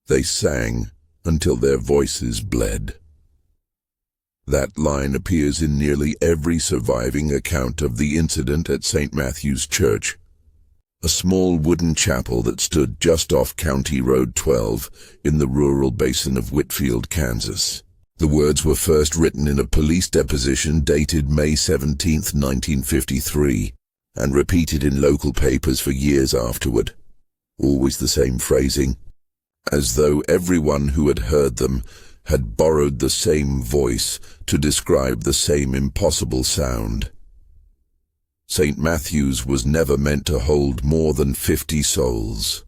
They sang until their voices bled. That line appears in nearly every surviving account of the incident at St. Matthew's Church, a small wooden chapel that stood just off County Road 12 in the rural basin of Whitfield, Kansas. The words were first written in a police deposition dated May 17, 1953, and repeated in local papers for years afterward. Always the same phrasing, as though everyone who had heard them had borrowed the same voice to describe the same impossible sound. St. Matthew's was never meant to hold more than 50 souls.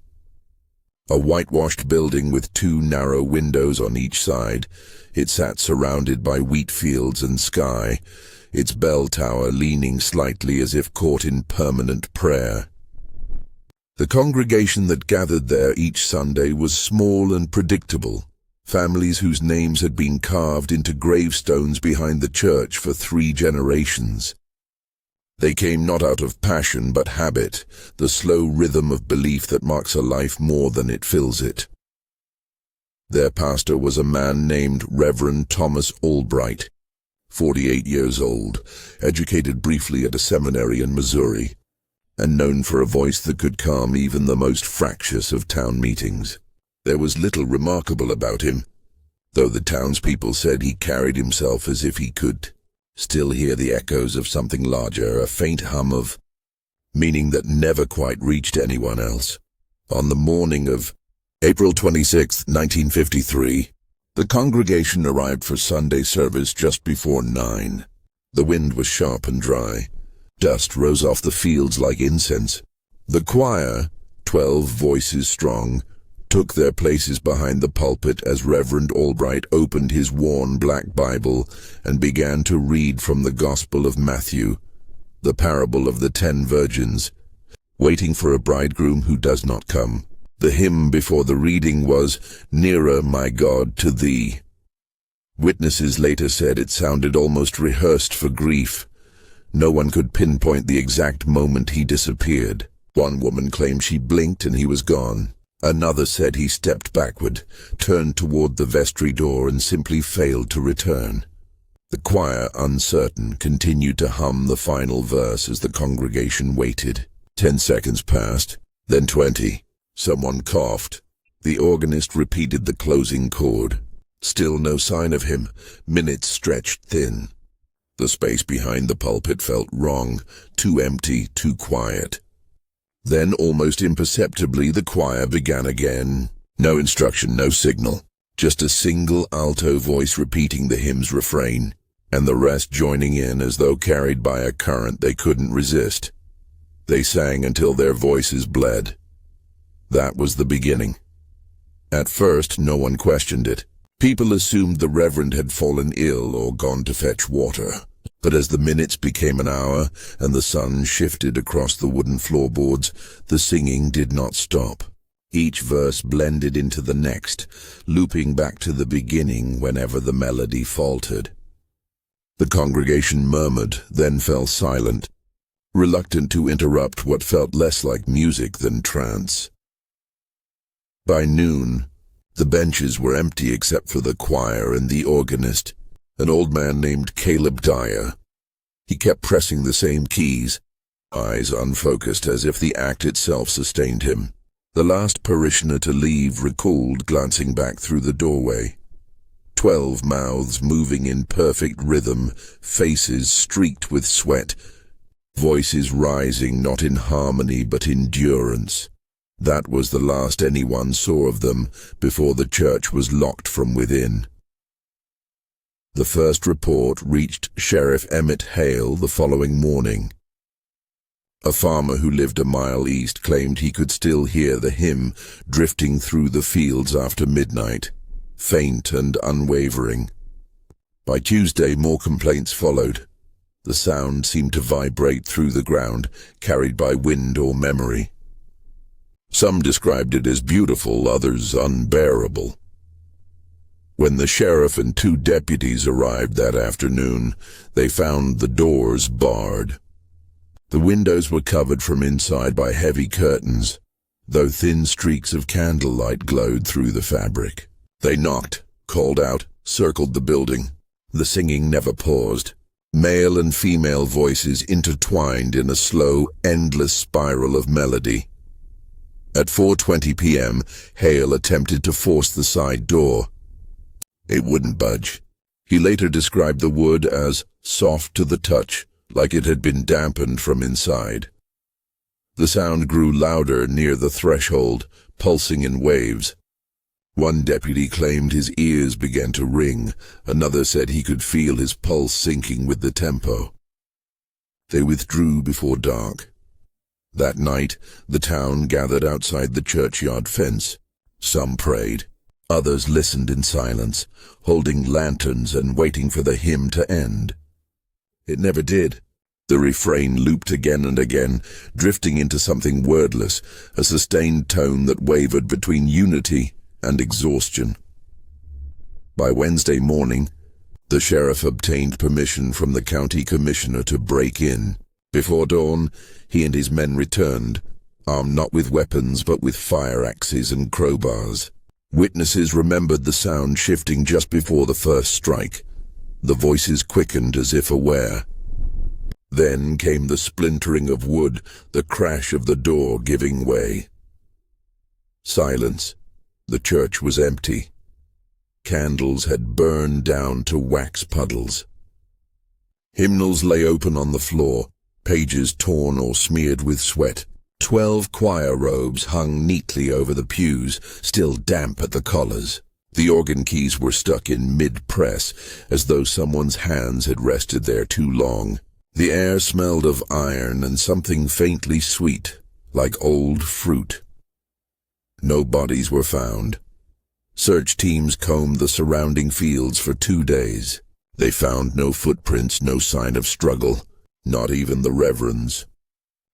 A whitewashed building with 2 narrow windows on each side, it sat surrounded by wheat fields and sky, its bell tower leaning slightly as if caught in permanent prayer. The congregation that gathered there each Sunday was small and predictable, families whose names had been carved into gravestones behind the church for 3 generations. They came not out of passion but habit, the slow rhythm of belief that marks a life more than it fills it. Their pastor was a man named Reverend Thomas Albright, 48 years old, educated briefly at a seminary in Missouri, and known for a voice that could calm even the most fractious of town meetings. There was little remarkable about him, though the townspeople said he carried himself as if he could still hear the echoes of something larger, a faint hum of meaning that never quite reached anyone else. On the morning of April 26, 1953, the congregation arrived for Sunday service just before 9. The wind was sharp and dry. Dust rose off the fields like incense. The choir, 12 voices strong, took their places behind the pulpit as Reverend Albright opened his worn black Bible and began to read from the Gospel of Matthew, the parable of the 10 virgins, waiting for a bridegroom who does not come. The hymn before the reading was, "Nearer, my God, to Thee." Witnesses later said it sounded almost rehearsed for grief. No one could pinpoint the exact moment he disappeared. One woman claimed she blinked and he was gone. Another said he stepped backward, turned toward the vestry door and simply failed to return. The choir, uncertain, continued to hum the final verse as the congregation waited. 10 seconds passed, then 20. Someone coughed. The organist repeated the closing chord. Still no sign of him. Minutes stretched thin. The space behind the pulpit felt wrong, too empty, too quiet. Then, almost imperceptibly, the choir began again. No instruction, no signal. Just a single alto voice repeating the hymn's refrain, and the rest joining in as though carried by a current they couldn't resist. They sang until their voices bled. That was the beginning. At first, no one questioned it. People assumed the Reverend had fallen ill or gone to fetch water. But as the minutes became an hour and the sun shifted across the wooden floorboards, the singing did not stop. Each verse blended into the next, looping back to the beginning whenever the melody faltered. The congregation murmured, then fell silent, reluctant to interrupt what felt less like music than trance. By noon, the benches were empty except for the choir and the organist, an old man named Caleb Dyer. He kept pressing the same keys, eyes unfocused as if the act itself sustained him. The last parishioner to leave recalled glancing back through the doorway. 12 mouths moving in perfect rhythm, faces streaked with sweat, voices rising not in harmony but endurance. That was the last anyone saw of them before the church was locked from within. The first report reached Sheriff Emmett Hale the following morning. A farmer who lived a mile east claimed he could still hear the hymn drifting through the fields after midnight, faint and unwavering. By Tuesday, more complaints followed. The sound seemed to vibrate through the ground, carried by wind or memory. Some described it as beautiful, others unbearable. When the sheriff and 2 deputies arrived that afternoon, they found the doors barred. The windows were covered from inside by heavy curtains. though thin streaks of candlelight glowed through the fabric. They knocked, called out, circled the building. The singing never paused. Male and female voices intertwined in a slow, endless spiral of melody. At 4:20 p.m., Hale attempted to force the side door. It wouldn't budge. He later described the wood as soft to the touch, like it had been dampened from inside. The sound grew louder near the threshold, pulsing in waves. One deputy claimed his ears began to ring. Another said he could feel his pulse sinking with the tempo. They withdrew before dark. That night, the town gathered outside the churchyard fence. Some prayed. Others listened in silence, holding lanterns and waiting for the hymn to end. It never did. The refrain looped again and again, drifting into something wordless, a sustained tone that wavered between unity and exhaustion. By Wednesday morning, the sheriff obtained permission from the county commissioner to break in. Before dawn, he and his men returned, armed not with weapons but with fire axes and crowbars. Witnesses remembered the sound shifting just before the first strike. The voices quickened as if aware. Then came the splintering of wood, the crash of the door giving way. Silence. The church was empty. Candles had burned down to wax puddles. Hymnals lay open on the floor, pages torn or smeared with sweat. 12 choir robes hung neatly over the pews, still damp at the collars. The organ keys were stuck in mid-press, as though someone's hands had rested there too long. The air smelled of iron and something faintly sweet, like old fruit. No bodies were found. Search teams combed the surrounding fields for 2 days. They found no footprints, no sign of struggle, not even the reverend's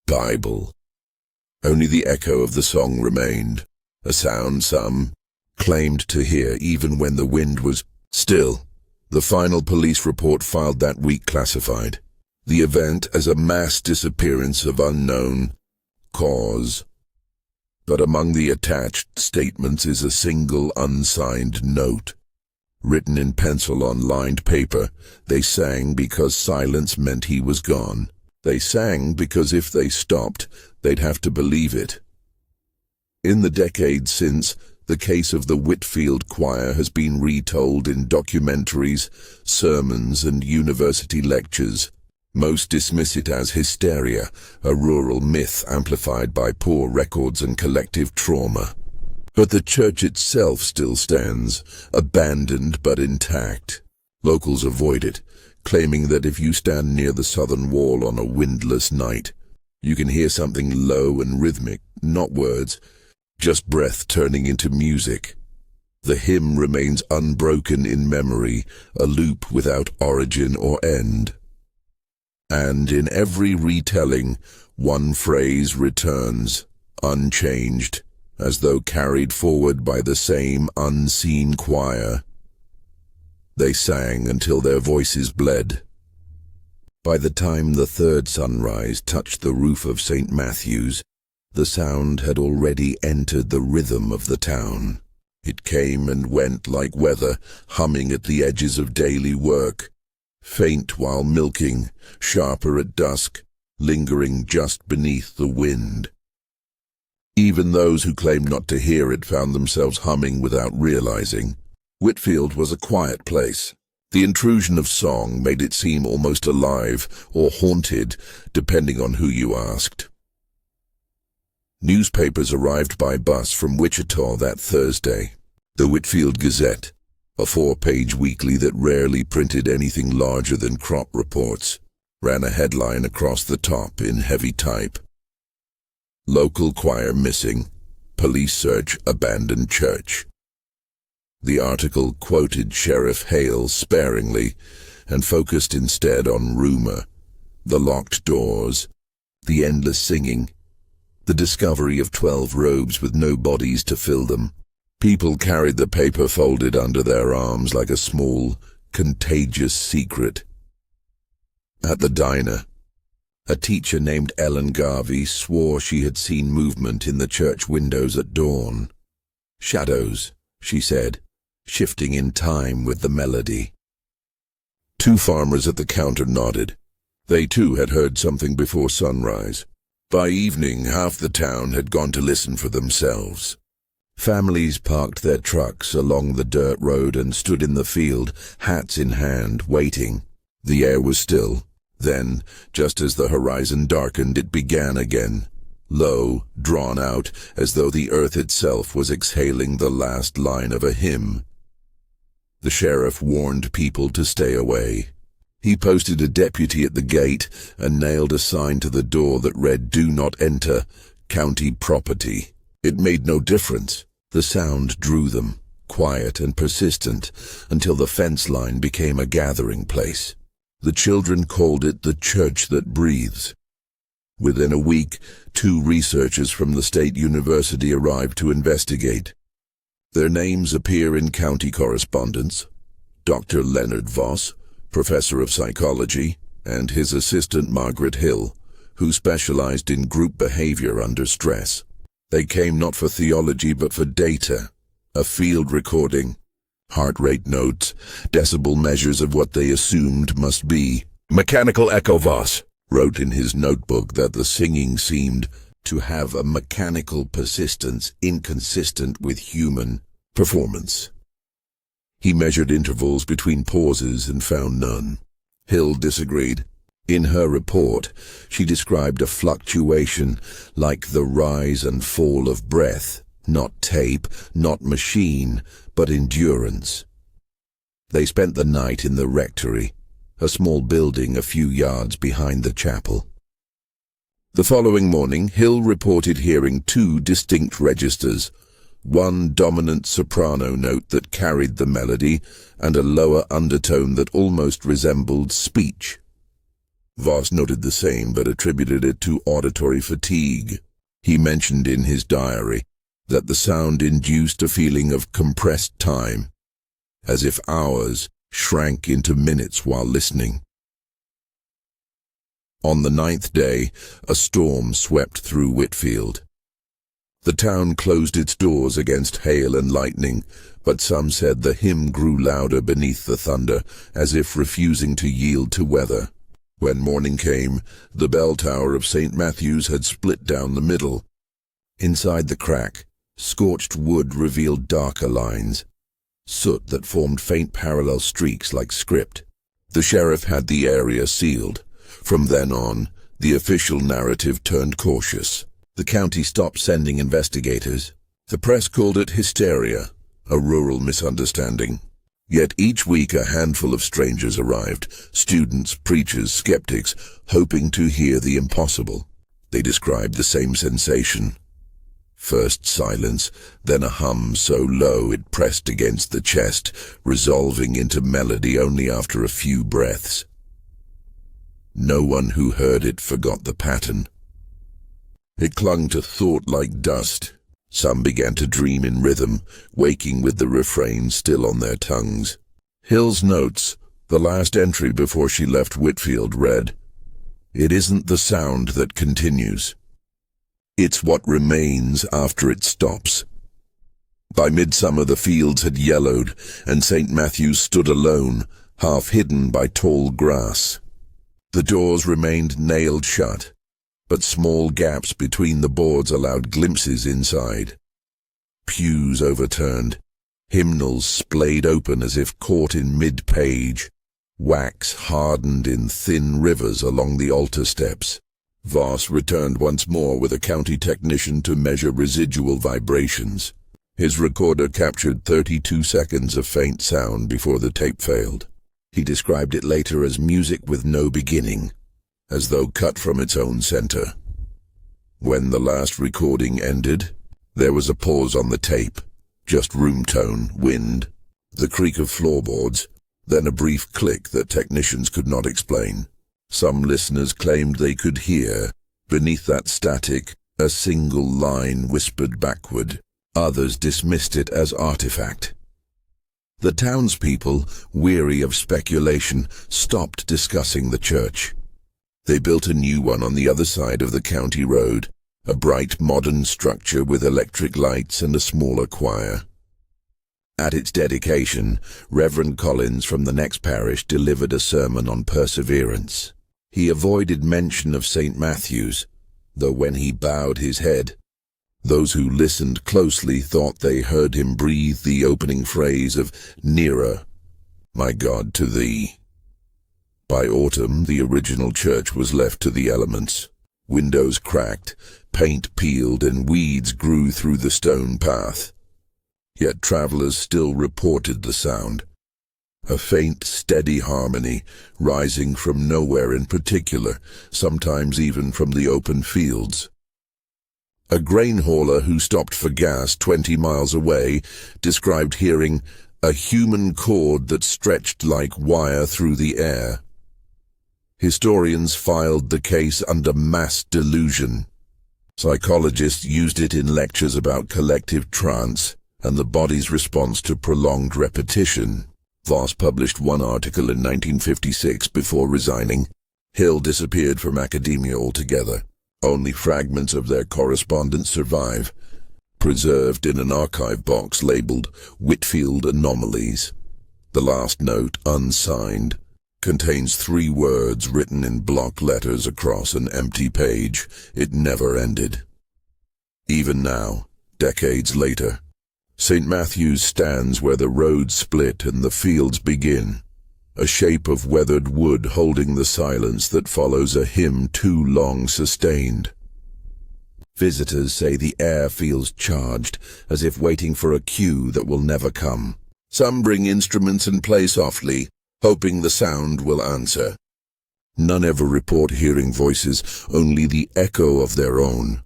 Bible. Only the echo of the song remained, a sound some claimed to hear even when the wind was still. The final police report filed that week classified the event as a mass disappearance of unknown cause. But among the attached statements is a single unsigned note. Written in pencil on lined paper, they sang because silence meant he was gone. They sang because if they stopped, they'd have to believe it. In the decades since, the case of the Whitfield Choir has been retold in documentaries, sermons, and university lectures. Most dismiss it as hysteria, a rural myth amplified by poor records and collective trauma. But the church itself still stands, abandoned but intact. Locals avoid it, claiming that if you stand near the southern wall on a windless night, you can hear something low and rhythmic, not words, just breath turning into music. The hymn remains unbroken in memory, a loop without origin or end. And in every retelling, one phrase returns, unchanged, as though carried forward by the same unseen choir. They sang until their voices bled. By the time the third sunrise touched the roof of St. Matthew's, the sound had already entered the rhythm of the town. It came and went like weather, humming at the edges of daily work. Faint while milking, sharper at dusk, lingering just beneath the wind. Even those who claimed not to hear it found themselves humming without realizing. Whitfield was a quiet place. The intrusion of song made it seem almost alive or haunted, depending on who you asked. Newspapers arrived by bus from Wichita that Thursday. The Whitfield Gazette, a 4-page weekly that rarely printed anything larger than crop reports, ran a headline across the top in heavy type. Local choir missing. Police search abandoned church. The article quoted Sheriff Hale sparingly and focused instead on rumor, the locked doors, the endless singing, the discovery of 12 robes with no bodies to fill them. People carried the paper folded under their arms like a small, contagious secret. At the diner, A teacher named Ellen Garvey swore she had seen movement in the church windows at dawn. Shadows, she said, shifting in time with the melody. Two farmers at the counter nodded. They too had heard something before sunrise. By evening, half the town had gone to listen for themselves. Families parked their trucks along the dirt road and stood in the field, hats in hand, waiting. The air was still. Then, just as the horizon darkened, it began again. Low, drawn out, as though the earth itself was exhaling the last line of a hymn. The sheriff warned people to stay away. He posted a deputy at the gate and nailed a sign to the door that read, "Do not enter, county property." It made no difference. The sound drew them, quiet and persistent, until the fence line became a gathering place. The children called it the church that breathes. Within a week, 2 researchers from the state university arrived to investigate. Their names appear in county correspondence. Dr. Leonard Voss, professor of psychology, and his assistant Margaret Hill, who specialized in group behavior under stress. They came not for theology but for data, a field recording, heart rate notes, decibel measures of what they assumed must be. Mechanical echo. Voss wrote in his notebook that the singing seemed to have a mechanical persistence inconsistent with human performance. He measured intervals between pauses and found none. Hill disagreed. In her report, she described a fluctuation like the rise and fall of breath, not tape, not machine, but endurance. They spent the night in the rectory, a small building a few yards behind the chapel. The following morning, Hill reported hearing 2 distinct registers, one dominant soprano note that carried the melody and a lower undertone that almost resembled speech. Voss noted the same but attributed it to auditory fatigue. He mentioned in his diary that the sound induced a feeling of compressed time, as if hours shrank into minutes while listening. On the 9th day, a storm swept through Whitfield. The town closed its doors against hail and lightning, but some said the hymn grew louder beneath the thunder, as if refusing to yield to weather. When morning came, the bell tower of St. Matthew's had split down the middle. Inside the crack, scorched wood revealed darker lines, soot that formed faint parallel streaks like script. The sheriff had the area sealed. From then on, the official narrative turned cautious. The county stopped sending investigators. The press called it hysteria, a rural misunderstanding. Yet each week a handful of strangers arrived, students, preachers, skeptics, hoping to hear the impossible. They described the same sensation. First silence, then a hum so low it pressed against the chest, resolving into melody only after a few breaths. No one who heard it forgot the pattern. It clung to thought like dust. Some began to dream in rhythm, waking with the refrain still on their tongues. Hill's notes, the last entry before she left Whitfield, read, "It isn't the sound that continues. It's what remains after it stops." By midsummer the fields had yellowed, and St. Matthew's stood alone, half hidden by tall grass. The doors remained nailed shut, but small gaps between the boards allowed glimpses inside. Pews overturned, hymnals splayed open as if caught in mid-page, wax hardened in thin rivers along the altar steps. Voss returned once more with a county technician to measure residual vibrations. His recorder captured 32 seconds of faint sound before the tape failed. He described it later as music with no beginning, as though cut from its own center. When the last recording ended, there was a pause on the tape, just room tone, wind, the creak of floorboards, then a brief click that technicians could not explain. Some listeners claimed they could hear, beneath that static, a single line whispered backward. Others dismissed it as artifact. The townspeople, weary of speculation, stopped discussing the church. They built a new one on the other side of the county road, a bright modern structure with electric lights and a smaller choir. At its dedication, Reverend Collins from the next parish delivered a sermon on perseverance. He avoided mention of St. Matthew's, though when he bowed his head, those who listened closely thought they heard him breathe the opening phrase of "Nearer, my God, to thee." By autumn, the original church was left to the elements. Windows cracked, paint peeled, and weeds grew through the stone path. Yet travelers still reported the sound. A faint, steady harmony, rising from nowhere in particular, sometimes even from the open fields. A grain hauler who stopped for gas 20 miles away described hearing a human cord that stretched like wire through the air. Historians filed the case under mass delusion. Psychologists used it in lectures about collective trance and the body's response to prolonged repetition. Voss published one article in 1956 before resigning. Hill disappeared from academia altogether. Only fragments of their correspondence survive, preserved in an archive box labeled Whitfield Anomalies. The last note, unsigned, contains 3 words written in block letters across an empty page. It never ended. Even now, decades later, St. Matthew's stands where the roads split and the fields begin, a shape of weathered wood holding the silence that follows a hymn too long sustained. Visitors say the air feels charged, as if waiting for a cue that will never come. Some bring instruments and play softly, hoping the sound will answer. None ever report hearing voices, only the echo of their own.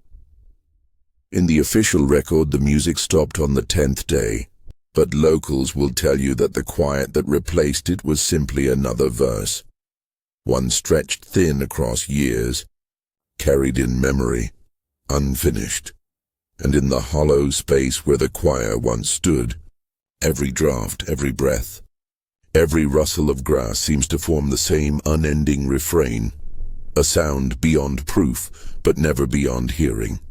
In the official record, the music stopped on the 10th day, but locals will tell you that the quiet that replaced it was simply another verse, one stretched thin across years, carried in memory, unfinished. And in the hollow space where the choir once stood, every draught, every breath, every rustle of grass seems to form the same unending refrain, a sound beyond proof, but never beyond hearing.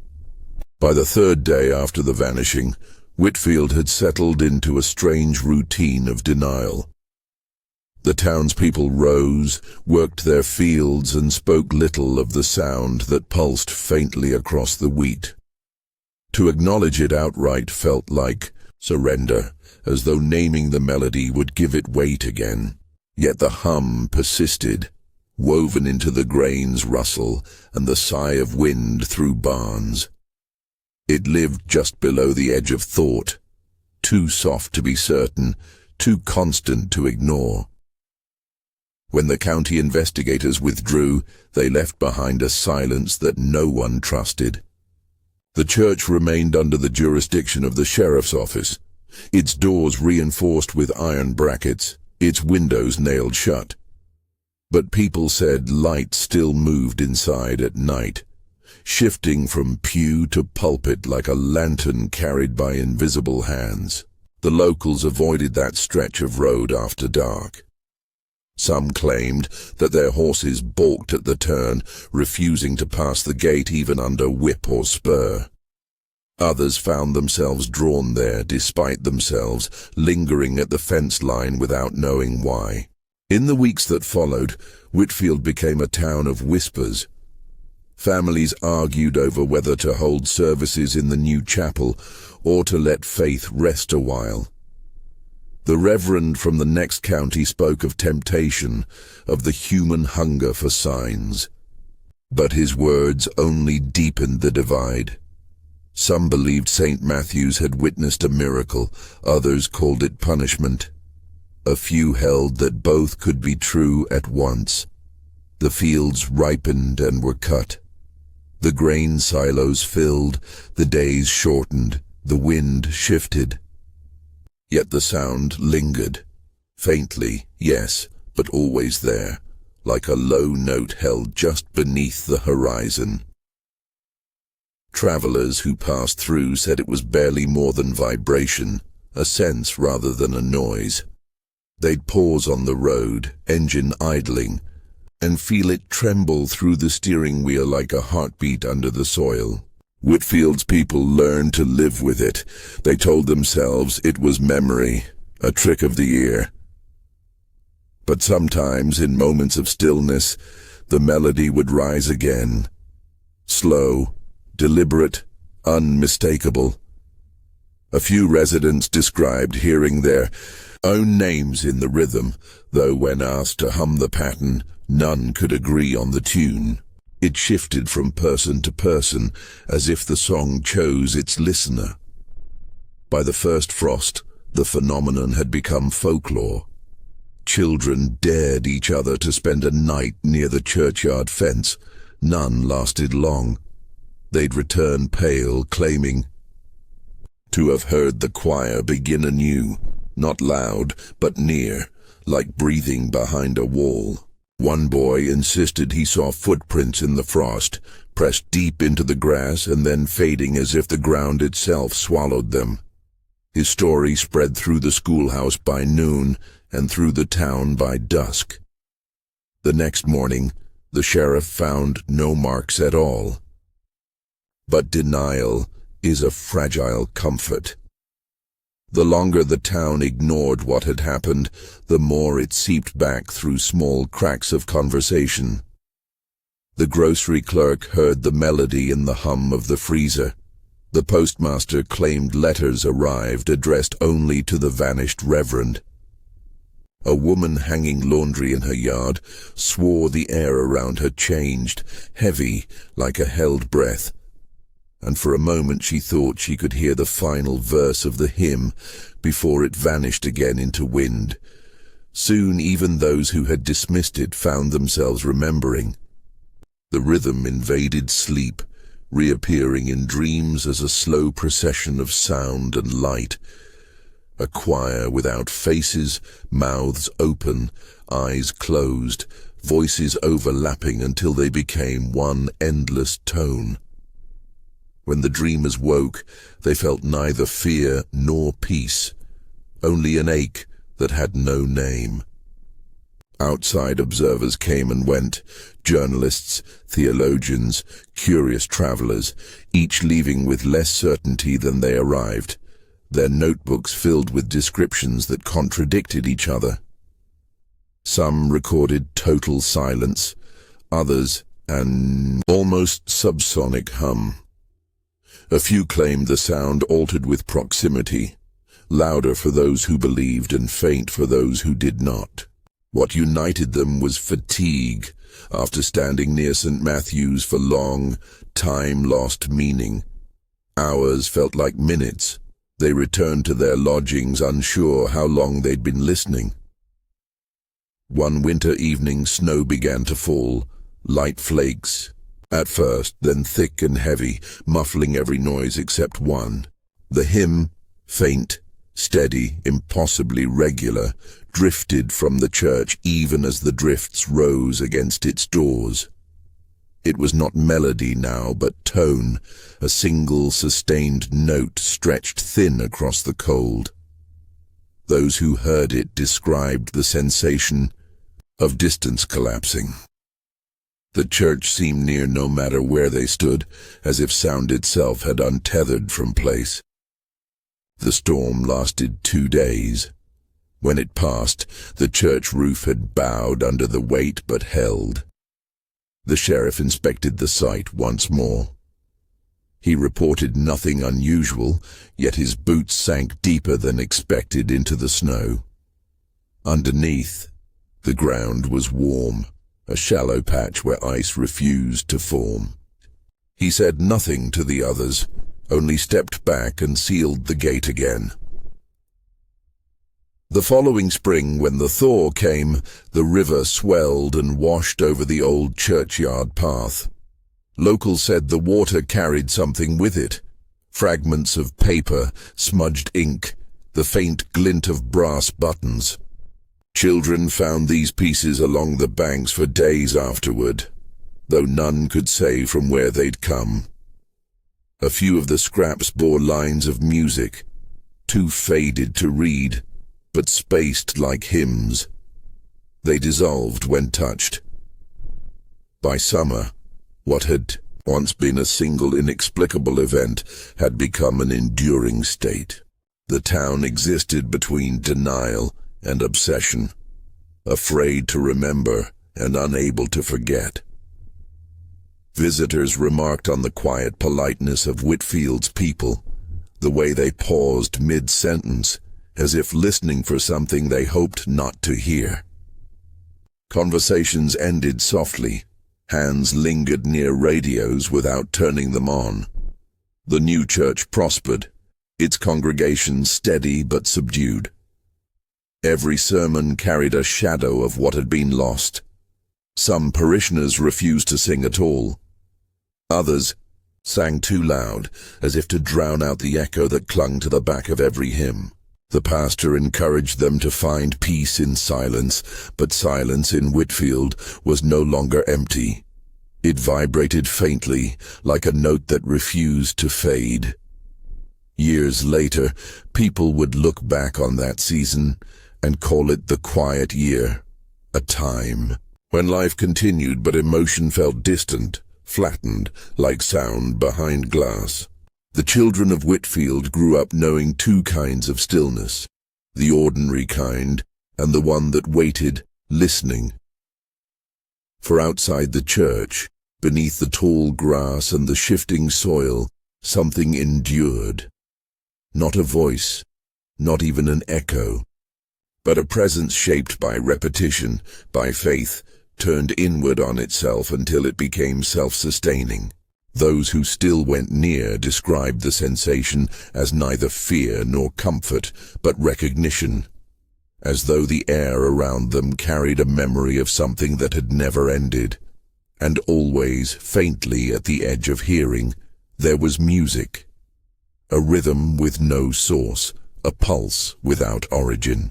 By the 3rd day after the vanishing, Whitfield had settled into a strange routine of denial. The townspeople rose, worked their fields, and spoke little of the sound that pulsed faintly across the wheat. To acknowledge it outright felt like surrender, as though naming the melody would give it weight again. Yet the hum persisted, woven into the grain's rustle and the sigh of wind through barns. It lived just below the edge of thought, too soft to be certain, too constant to ignore. When the county investigators withdrew, they left behind a silence that no one trusted. The church remained under the jurisdiction of the sheriff's office, its doors reinforced with iron brackets, its windows nailed shut. But people said light still moved inside at night, shifting from pew to pulpit like a lantern carried by invisible hands. The locals avoided that stretch of road after dark. Some claimed that their horses balked at the turn, refusing to pass the gate even under whip or spur. Others found themselves drawn there despite themselves, lingering at the fence line without knowing why. In the weeks that followed, Whitfield became a town of whispers. Families argued over whether to hold services in the new chapel or to let faith rest a while. The reverend from the next county spoke of temptation, of the human hunger for signs. But his words only deepened the divide. Some believed St. Matthew's had witnessed a miracle, others called it punishment. A few held that both could be true at once. The fields ripened and were cut. The grain silos filled, the days shortened, the wind shifted. Yet the sound lingered. Faintly, yes, but always there, like a low note held just beneath the horizon. Travelers who passed through said it was barely more than vibration, a sense rather than a noise. They'd pause on the road, engine idling, and feel it tremble through the steering wheel like a heartbeat under the soil. Whitfield's people learned to live with it. They told themselves it was memory, a trick of the ear. But sometimes, in moments of stillness, the melody would rise again. Slow, deliberate, unmistakable. A few residents described hearing their own names in the rhythm, though when asked to hum the pattern, none could agree on the tune. It shifted from person to person, as if the song chose its listener. By the first frost, the phenomenon had become folklore. Children dared each other to spend a night near the churchyard fence. None lasted long. They'd return pale, claiming to have heard the choir begin anew, not loud, but near, like breathing behind a wall. One boy insisted he saw footprints in the frost, pressed deep into the grass and then fading as if the ground itself swallowed them. His story spread through the schoolhouse by noon and through the town by dusk. The next morning, the sheriff found no marks at all. But denial is a fragile comfort. The longer the town ignored what had happened, the more it seeped back through small cracks of conversation. The grocery clerk heard the melody in the hum of the freezer. The postmaster claimed letters arrived addressed only to the vanished reverend. A woman hanging laundry in her yard swore the air around her changed, heavy like a held breath. And for a moment she thought she could hear the final verse of the hymn before it vanished again into wind. Soon even those who had dismissed it found themselves remembering. The rhythm invaded sleep, reappearing in dreams as a slow procession of sound and light. A choir without faces, mouths open, eyes closed, voices overlapping until they became one endless tone. When the dreamers woke, they felt neither fear nor peace, only an ache that had no name. Outside observers came and went, journalists, theologians, curious travelers, each leaving with less certainty than they arrived, their notebooks filled with descriptions that contradicted each other. Some recorded total silence, others an almost subsonic hum. A few claimed the sound altered with proximity, louder for those who believed and faint for those who did not. What united them was fatigue, after standing near St. Matthew's for long, time lost meaning. Hours felt like minutes. They returned to their lodgings unsure how long they'd been listening. One winter evening snow began to fall, light flakes. At first, then thick and heavy, muffling every noise except one. The hymn, faint, steady, impossibly regular, drifted from the church even as the drifts rose against its doors. It was not melody now, but tone, a single sustained note stretched thin across the cold. Those who heard it described the sensation of distance collapsing. The church seemed near no matter where they stood, as if sound itself had untethered from place. The storm lasted 2 days. When it passed, the church roof had bowed under the weight but held. The sheriff inspected the site once more. He reported nothing unusual, yet his boots sank deeper than expected into the snow. Underneath, the ground was warm, a shallow patch where ice refused to form. He said nothing to the others, only stepped back and sealed the gate again. The following spring, when the thaw came, the river swelled and washed over the old churchyard path. Locals said the water carried something with it. Fragments of paper, smudged ink, the faint glint of brass buttons. Children found these pieces along the banks for days afterward, though none could say from where they'd come. A few of the scraps bore lines of music, too faded to read, but spaced like hymns. They dissolved when touched, By summer, what had once been a single inexplicable event had become an enduring state. The town existed between denial and obsession, afraid to remember and unable to forget. Visitors remarked on the quiet politeness of Whitfield's people, the way they paused mid-sentence, as if listening for something they hoped not to hear. Conversations ended softly. Hands lingered near radios without turning them on. The new church prospered, its congregation steady but subdued. Every sermon carried a shadow of what had been lost. Some parishioners refused to sing at all. Others sang too loud, as if to drown out the echo that clung to the back of every hymn. The pastor encouraged them to find peace in silence, but silence in Whitfield was no longer empty. It vibrated faintly, like a note that refused to fade. Years later, people would look back on that season and call it the quiet year, a time when life continued but emotion felt distant, flattened, like sound behind glass. The children of Whitfield grew up knowing two kinds of stillness, the ordinary kind and the one that waited, listening. For outside the church, beneath the tall grass and the shifting soil, something endured. Not a voice, not even an echo, but a presence shaped by repetition, by faith, turned inward on itself until it became self-sustaining. Those who still went near described the sensation as neither fear nor comfort, but recognition, as though the air around them carried a memory of something that had never ended. And always, faintly at the edge of hearing, there was music. A rhythm with no source, a pulse without origin.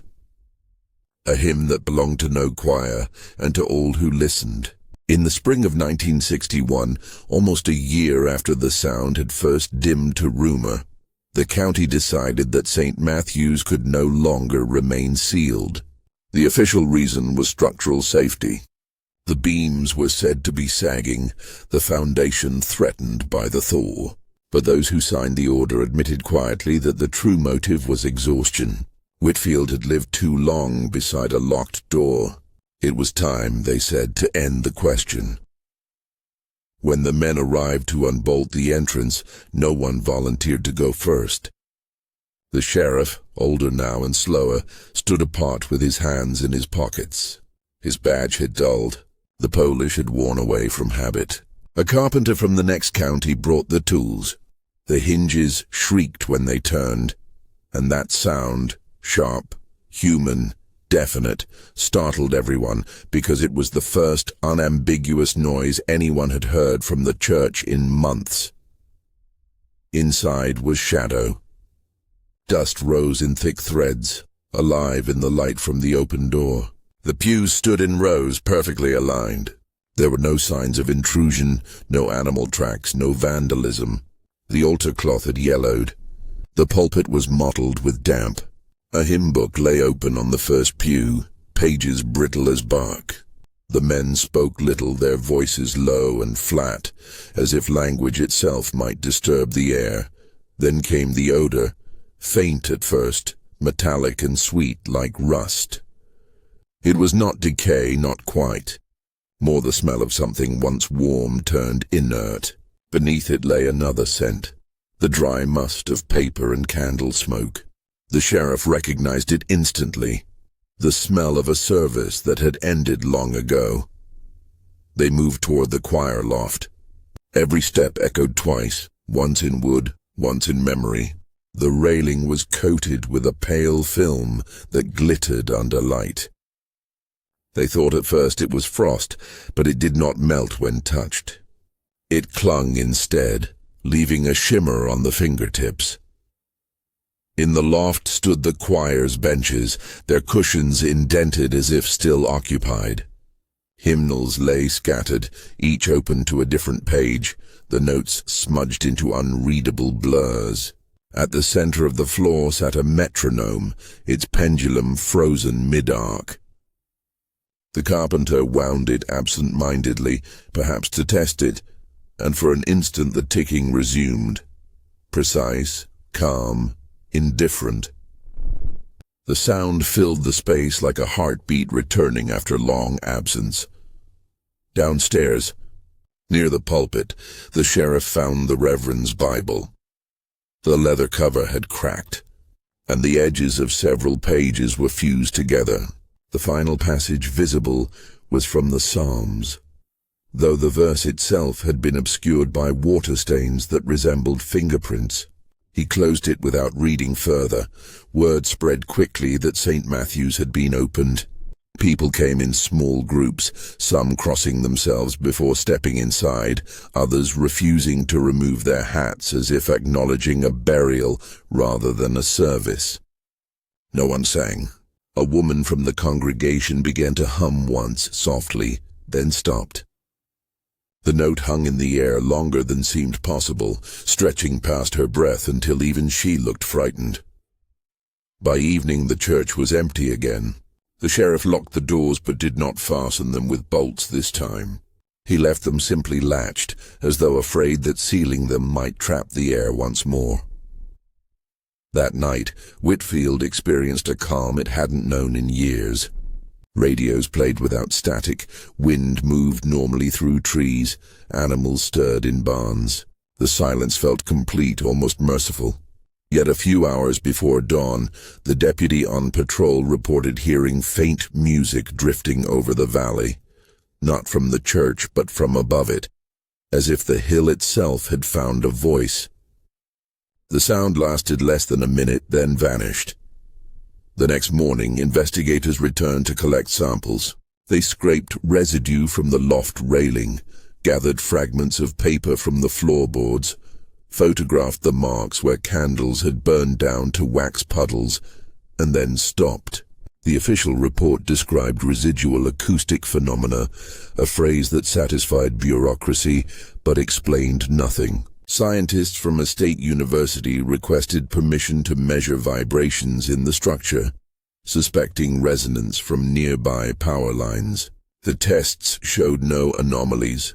A hymn that belonged to no choir, and to all who listened. In the spring of 1961, almost a year after the sound had first dimmed to rumor, the county decided that St. Matthew's could no longer remain sealed. The official reason was structural safety. The beams were said to be sagging, the foundation threatened by the thaw. But those who signed the order admitted quietly that the true motive was exhaustion. Whitfield had lived too long beside a locked door. It was time, they said, to end the question. When the men arrived to unbolt the entrance, no one volunteered to go first. The sheriff, older now and slower, stood apart with his hands in his pockets. His badge had dulled. The polish had worn away from habit. A carpenter from the next county brought the tools. The hinges shrieked when they turned, and that sound, sharp, human, definite, startled everyone because it was the first unambiguous noise anyone had heard from the church in months. Inside was shadow. Dust rose in thick threads, alive in the light from the open door. The pews stood in rows perfectly aligned. There were no signs of intrusion, no animal tracks, no vandalism. The altar cloth had yellowed. The pulpit was mottled with damp. A hymn book lay open on the first pew, pages brittle as bark. The men spoke little, their voices low and flat, as if language itself might disturb the air. Then came the odor, faint at first, metallic and sweet like rust. It was not decay, not quite. More the smell of something once warm turned inert. Beneath it lay another scent, the dry must of paper and candle smoke. The sheriff recognized it instantly, the smell of a service that had ended long ago. They moved toward the choir loft. Every step echoed twice, once in wood, once in memory. The railing was coated with a pale film that glittered under light. They thought at first it was frost, but it did not melt when touched. It clung instead, leaving a shimmer on the fingertips. In the loft stood the choir's benches, their cushions indented as if still occupied. Hymnals lay scattered, each open to a different page, the notes smudged into unreadable blurs. At the center of the floor sat a metronome, its pendulum frozen mid-arc. The carpenter wound it absent-mindedly, perhaps to test it, and for an instant the ticking resumed. Precise, calm, indifferent. The sound filled the space like a heartbeat returning after long absence. Downstairs, near the pulpit, the sheriff found the Reverend's Bible. The leather cover had cracked, and the edges of several pages were fused together. The final passage visible was from the Psalms, though the verse itself had been obscured by water stains that resembled fingerprints. He closed it without reading further. Word spread quickly that St. Matthew's had been opened. People came in small groups, some crossing themselves before stepping inside, others refusing to remove their hats as if acknowledging a burial rather than a service. No one sang. A woman from the congregation began to hum once, softly, then stopped. The note hung in the air longer than seemed possible, stretching past her breath until even she looked frightened. By evening the church was empty again. The sheriff locked the doors but did not fasten them with bolts this time. He left them simply latched, as though afraid that sealing them might trap the air once more. That night, Whitfield experienced a calm it hadn't known in years. Radios played without static, wind moved normally through trees, animals stirred in barns. The silence felt complete, almost merciful. Yet a few hours before dawn, the deputy on patrol reported hearing faint music drifting over the valley, not from the church but from above it, as if the hill itself had found a voice. The sound lasted less than a minute, then vanished. The next morning, investigators returned to collect samples. They scraped residue from the loft railing, gathered fragments of paper from the floorboards, photographed the marks where candles had burned down to wax puddles, and then stopped. The official report described residual acoustic phenomena, a phrase that satisfied bureaucracy but explained nothing. Scientists from a state university requested permission to measure vibrations in the structure, suspecting resonance from nearby power lines. The tests showed no anomalies.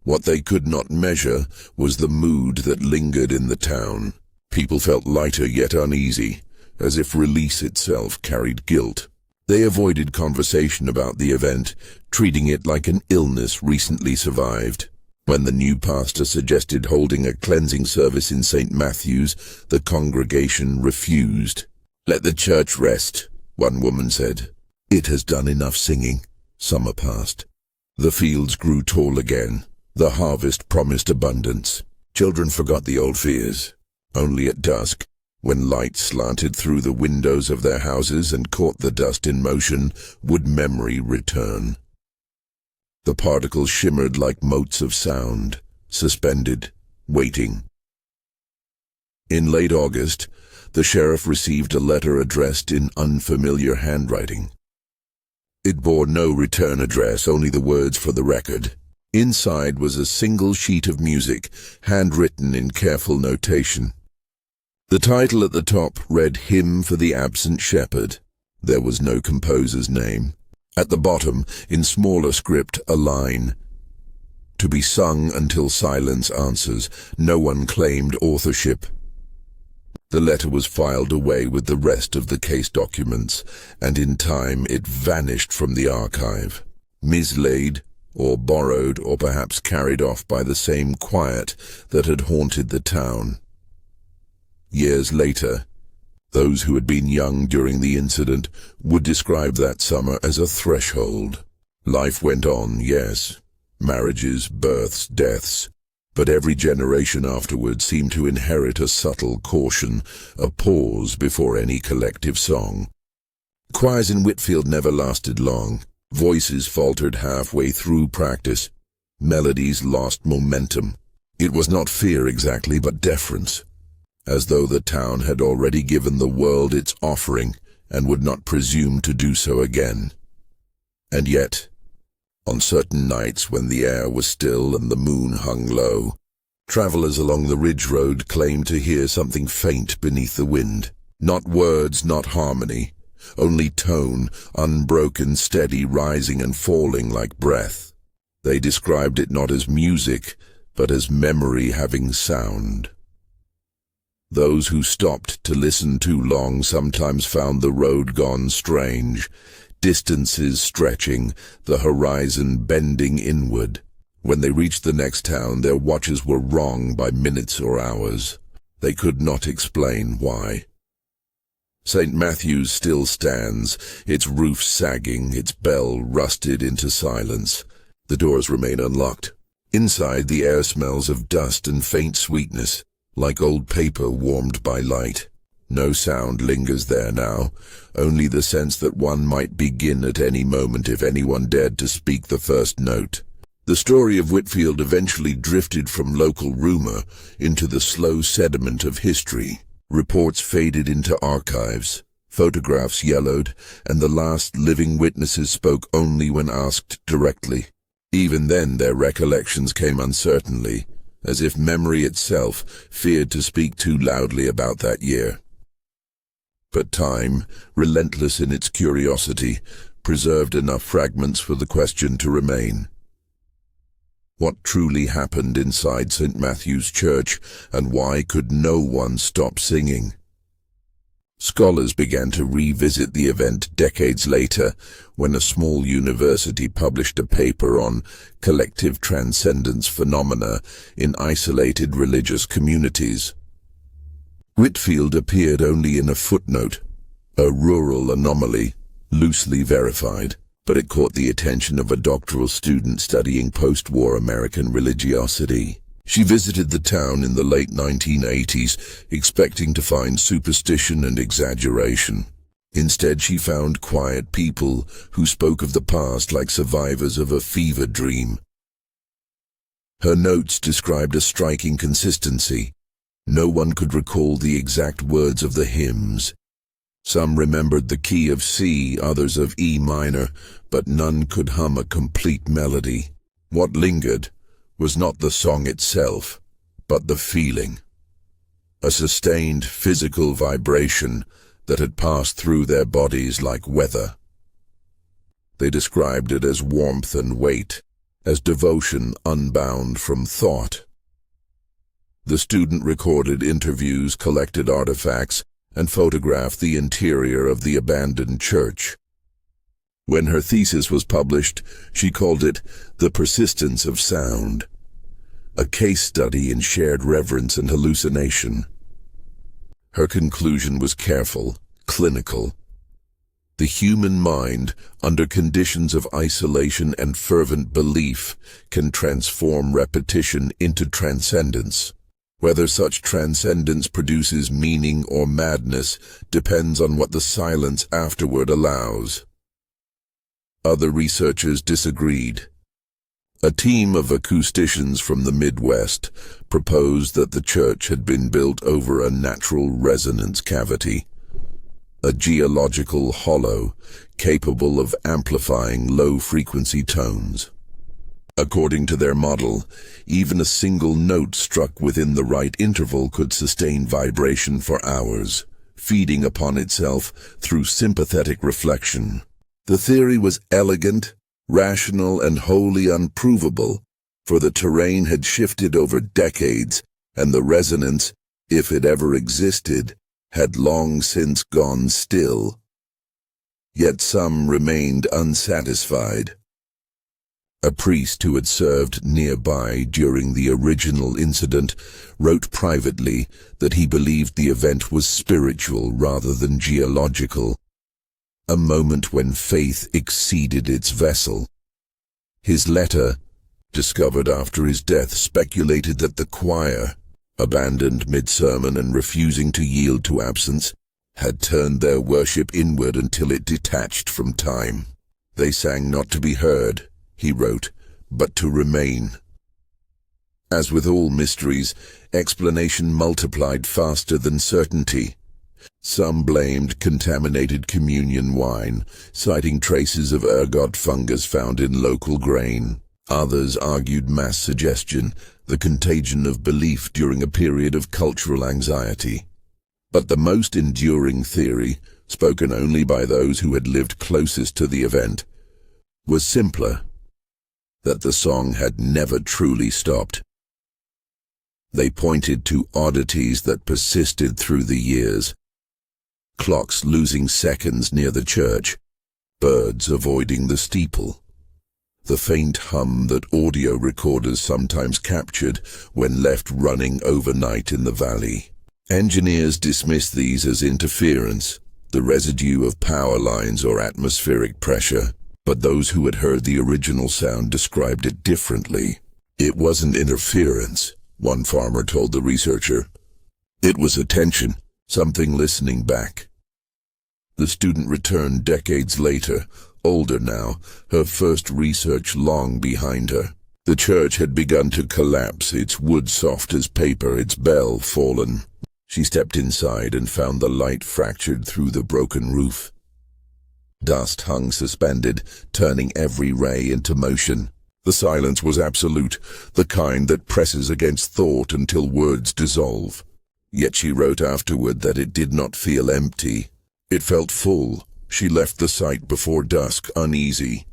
What they could not measure was the mood that lingered in the town. People felt lighter yet uneasy, as if release itself carried guilt. They avoided conversation about the event, treating it like an illness recently survived. When the new pastor suggested holding a cleansing service in St. Matthew's, the congregation refused. "Let the church rest," one woman said. "It has done enough singing." Summer passed. The fields grew tall again. The harvest promised abundance. Children forgot the old fears. Only at dusk, when light slanted through the windows of their houses and caught the dust in motion, would memory return. The particles shimmered like motes of sound, suspended, waiting. In late August, the sheriff received a letter addressed in unfamiliar handwriting. It bore no return address, only the words for the record. Inside was a single sheet of music, handwritten in careful notation. The title at the top read "Hymn for the Absent Shepherd." There was no composer's name. At the bottom, in smaller script, a line: "To be sung until silence answers." No one claimed authorship. The letter was filed away with the rest of the case documents, and in time it vanished from the archive, mislaid, or borrowed, or perhaps carried off by the same quiet that had haunted the town. Years later, those who had been young during the incident would describe that summer as a threshold. Life went on, yes, marriages, births, deaths, but every generation afterward seemed to inherit a subtle caution, a pause before any collective song. Choirs in Whitfield never lasted long. Voices faltered halfway through practice. Melodies lost momentum. It was not fear exactly, but deference, as though the town had already given the world its offering and would not presume to do so again. And yet, on certain nights when the air was still and the moon hung low, travelers along the ridge road claimed to hear something faint beneath the wind. Not words, not harmony, only tone, unbroken, steady, rising and falling like breath. They described it not as music, but as memory having sound. Those who stopped to listen too long sometimes found the road gone strange, distances stretching, the horizon bending inward. When they reached the next town, their watches were wrong by minutes or hours. They could not explain why. St. Matthew's still stands, its roof sagging, its bell rusted into silence. The doors remain unlocked. Inside, the air smells of dust and faint sweetness, like old paper warmed by light. No sound lingers there now, only the sense that one might begin at any moment if anyone dared to speak the first note. The story of Whitfield eventually drifted from local rumor into the slow sediment of history. Reports faded into archives, photographs yellowed, and the last living witnesses spoke only when asked directly. Even then, their recollections came uncertainly, as if memory itself feared to speak too loudly about that year. But time, relentless in its curiosity, preserved enough fragments for the question to remain. What truly happened inside St. Matthew's Church, and why could no one stop singing? Scholars began to revisit the event decades later, when a small university published a paper on collective transcendence phenomena in isolated religious communities. Whitfield appeared only in a footnote, a rural anomaly, loosely verified, but it caught the attention of a doctoral student studying post-war American religiosity. She visited the town in the late 1980s, expecting to find superstition and exaggeration. Instead, she found quiet people who spoke of the past like survivors of a fever dream. Her notes described a striking consistency. No one could recall the exact words of the hymns. Some remembered the key of C, others of E minor, but none could hum a complete melody. What lingered was not the song itself, but the feeling. A sustained physical vibration that had passed through their bodies like weather. They described it as warmth and weight, as devotion unbound from thought. The student recorded interviews, collected artifacts, and photographed the interior of the abandoned church. When her thesis was published, she called it The Persistence of Sound, a case study in shared reverence and hallucination. Her conclusion was careful, clinical. The human mind, under conditions of isolation and fervent belief, can transform repetition into transcendence. Whether such transcendence produces meaning or madness depends on what the silence afterward allows. Other researchers disagreed. A team of acousticians from the Midwest proposed that the church had been built over a natural resonance cavity, a geological hollow capable of amplifying low-frequency tones. According to their model, even a single note struck within the right interval could sustain vibration for hours, feeding upon itself through sympathetic reflection. The theory was elegant, rational, and wholly unprovable, for the terrain had shifted over decades, and the resonance, if it ever existed, had long since gone still. Yet some remained unsatisfied. A priest who had served nearby during the original incident wrote privately that he believed the event was spiritual rather than geological, a moment when faith exceeded its vessel. His letter, discovered after his death, speculated that the choir, abandoned mid-sermon and refusing to yield to absence, had turned their worship inward until it detached from time. They sang not to be heard, he wrote, but to remain. As with all mysteries, explanation multiplied faster than certainty. Some blamed contaminated communion wine, citing traces of ergot fungus found in local grain. Others argued mass suggestion, the contagion of belief during a period of cultural anxiety. But the most enduring theory, spoken only by those who had lived closest to the event, was simpler, that the song had never truly stopped. They pointed to oddities that persisted through the years. Clocks losing seconds near the church, birds avoiding the steeple, the faint hum that audio recorders sometimes captured when left running overnight in the valley. Engineers dismissed these as interference, the residue of power lines or atmospheric pressure, but those who had heard the original sound described it differently. It wasn't interference, one farmer told the researcher. It was attention, something listening back. The student returned decades later, older now, her first research long behind her. The church had begun to collapse, its wood soft as paper, its bell fallen. She stepped inside and found the light fractured through the broken roof. Dust hung suspended, turning every ray into motion. The silence was absolute, the kind that presses against thought until words dissolve. Yet she wrote afterward that it did not feel empty. It felt full. She left the site before dusk, uneasy.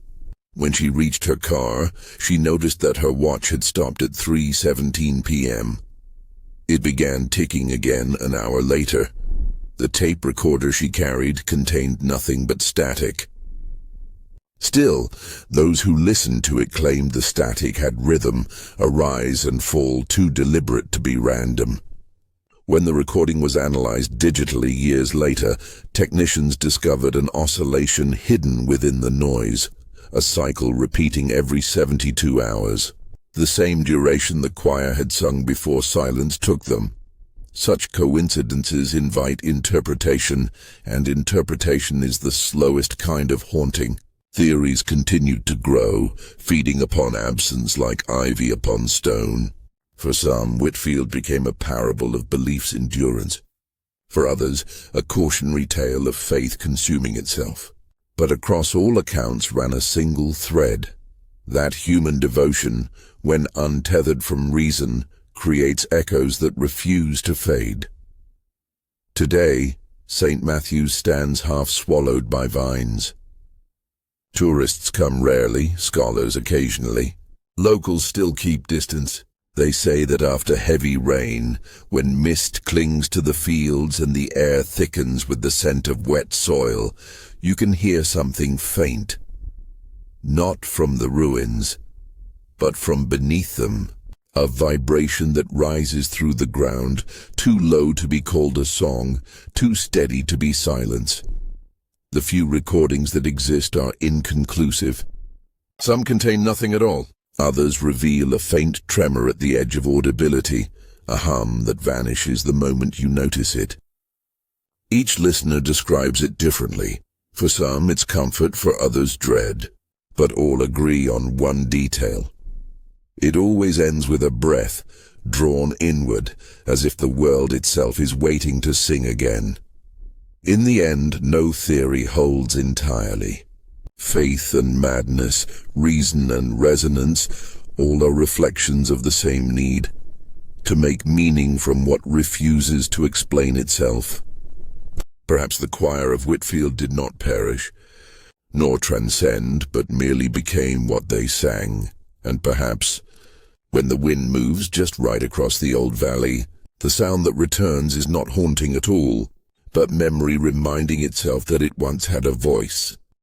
When she reached her car, she noticed that her watch had stopped at 3:17 p.m. It began ticking again an hour later. The tape recorder she carried contained nothing but static. Still, those who listened to it claimed the static had rhythm, a rise and fall too deliberate to be random. When the recording was analyzed digitally years later, technicians discovered an oscillation hidden within the noise, a cycle repeating every 72 hours. The same duration the choir had sung before silence took them. Such coincidences invite interpretation, and interpretation is the slowest kind of haunting. Theories continued to grow, feeding upon absence like ivy upon stone. For some, Whitfield became a parable of belief's endurance. For others, a cautionary tale of faith consuming itself. But across all accounts ran a single thread. That human devotion, when untethered from reason, creates echoes that refuse to fade. Today, St. Matthew's stands half swallowed by vines. Tourists come rarely, scholars occasionally. Locals still keep distance. They say that after heavy rain, when mist clings to the fields and the air thickens with the scent of wet soil, you can hear something faint. Not from the ruins, but from beneath them. A vibration that rises through the ground, too low to be called a song, too steady to be silence. The few recordings that exist are inconclusive. Some contain nothing at all. Others reveal a faint tremor at the edge of audibility, a hum that vanishes the moment you notice it. Each listener describes it differently. For some it's comfort, for others dread. But all agree on one detail. It always ends with a breath, drawn inward, as if the world itself is waiting to sing again. In the end, no theory holds entirely. Faith and madness, reason and resonance, all are reflections of the same need, to make meaning from what refuses to explain itself. Perhaps the choir of Whitfield did not perish, nor transcend, but merely became what they sang. And perhaps, when the wind moves just right across the old valley, the sound that returns is not haunting at all, but memory reminding itself that it once had a voice.